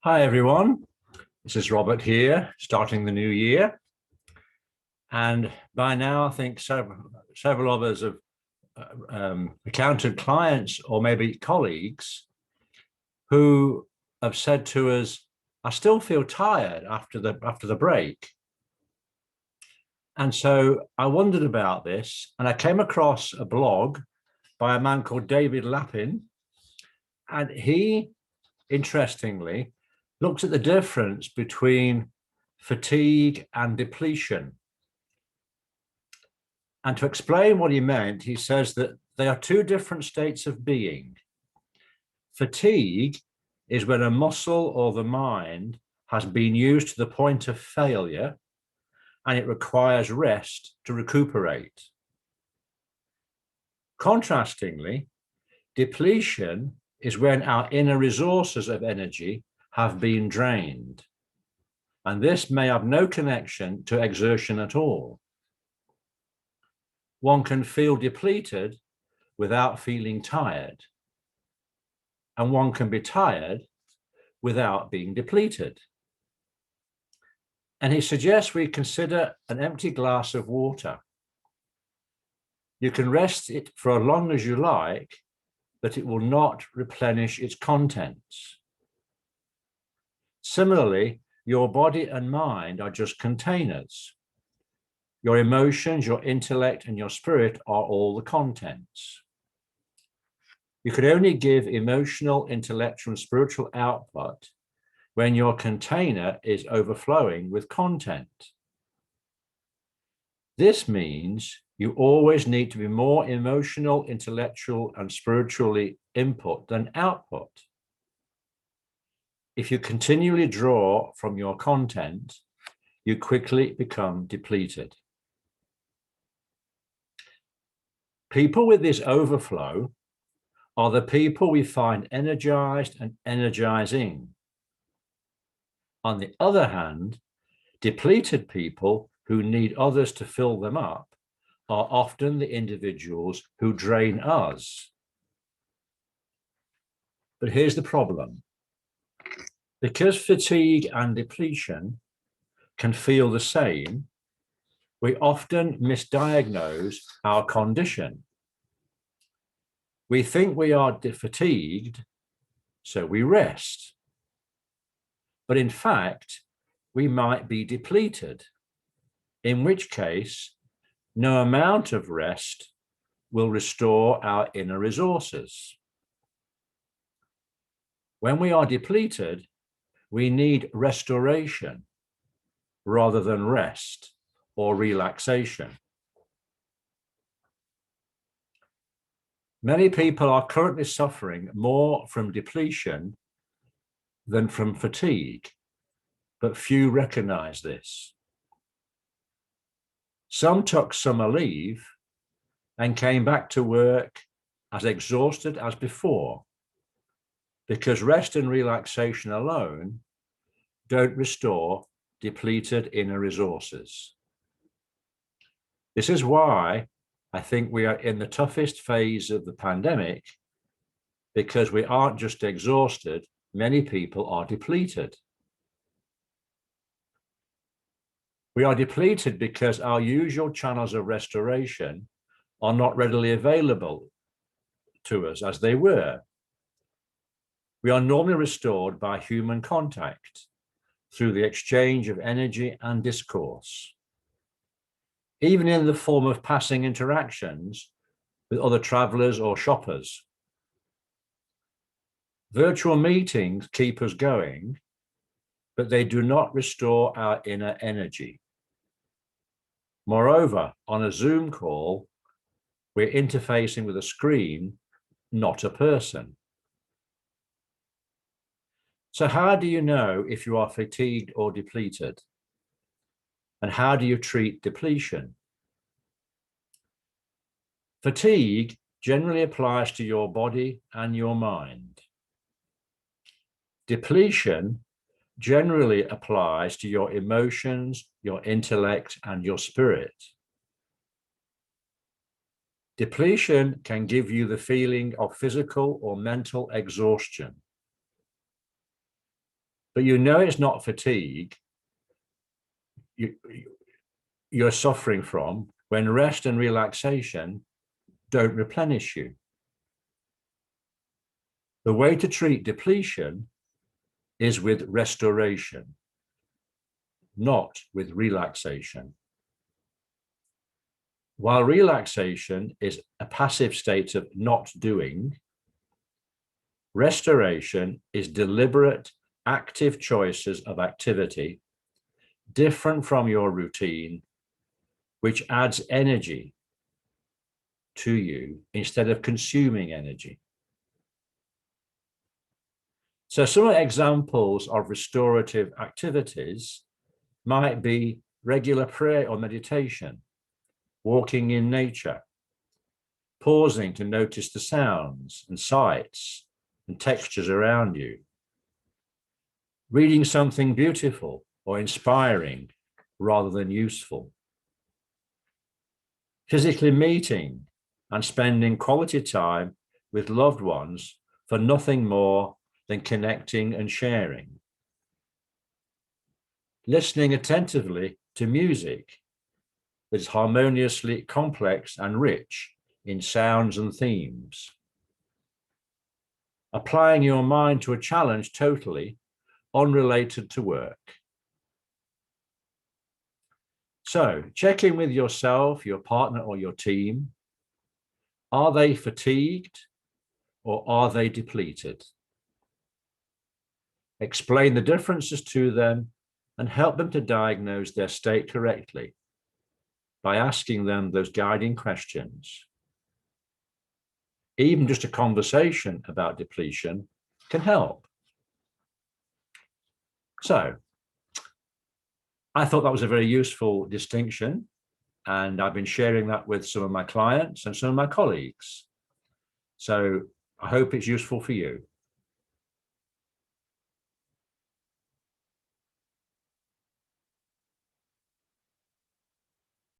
Hi, everyone. This is Robert here, starting the new year. And by now, I think several of us have encountered clients or maybe colleagues who have said to us, I still feel tired after the break. And so I wondered about this, and I came across a blog by a man called David Lappin. And he, interestingly, looks at the difference between fatigue and depletion. And to explain what he meant, he says that they are two different states of being. Fatigue is when a muscle or the mind has been used to the point of failure and it requires rest to recuperate. Contrastingly, depletion is when our inner resources of energy have been drained. And this may have no connection to exertion at all. One can feel depleted without feeling tired. And one can be tired without being depleted. And he suggests we consider an empty glass of water. You can rest it for as long as you like, but it will not replenish its contents. Similarly, your body and mind are just containers. Your emotions, your intellect, and your spirit are all the contents. You can only give emotional, intellectual, and spiritual output when your container is overflowing with content. This means you always need to be more emotional, intellectual, and spiritually input than output. If you continually draw from your content, you quickly become depleted. People with this overflow are the people we find energized and energizing. On the other hand, depleted people who need others to fill them up are often the individuals who drain us. But here's the problem. Because fatigue and depletion can feel the same, we often misdiagnose our condition. We think we are fatigued, so we rest. But in fact, we might be depleted, in which case, no amount of rest will restore our inner resources. When we are depleted, we need restoration rather than rest or relaxation. Many people are currently suffering more from depletion than from fatigue, but few recognize this. Some took summer leave and came back to work as exhausted as before, because rest and relaxation alone don't restore depleted inner resources. This is why I think we are in the toughest phase of the pandemic, because we aren't just exhausted, many people are depleted. We are depleted because our usual channels of restoration are not readily available to us as they were. We are normally restored by human contact through the exchange of energy and discourse, even in the form of passing interactions with other travelers or shoppers. Virtual meetings keep us going, but they do not restore our inner energy. Moreover, on a Zoom call, we're interfacing with a screen, not a person. So how do you know if you are fatigued or depleted? And how do you treat depletion? Fatigue generally applies to your body and your mind. Depletion generally applies to your emotions, your intellect, and your spirit. Depletion can give you the feeling of physical or mental exhaustion. but you know it's not fatigue you're suffering from when rest and relaxation don't replenish you. The way to treat depletion is with restoration, not with relaxation. While relaxation is a passive state of not doing, restoration is deliberate, active choices of activity different from your routine, which adds energy to you instead of consuming energy. So some examples of restorative activities might be regular prayer or meditation, walking in nature, pausing to notice the sounds and sights and textures around you, reading something beautiful or inspiring rather than useful, physically meeting and spending quality time with loved ones for nothing more than connecting and sharing, listening attentively to music that is harmoniously complex and rich in sounds and themes, applying your mind to a challenge totally unrelated to work. So check in with yourself, your partner, or your team. Are they fatigued or are they depleted? Explain the differences to them and help them to diagnose their state correctly by asking them those guiding questions. Even just a conversation about depletion can help. So I thought that was a very useful distinction, and I've been sharing that with some of my clients and some of my colleagues. So I hope it's useful for you.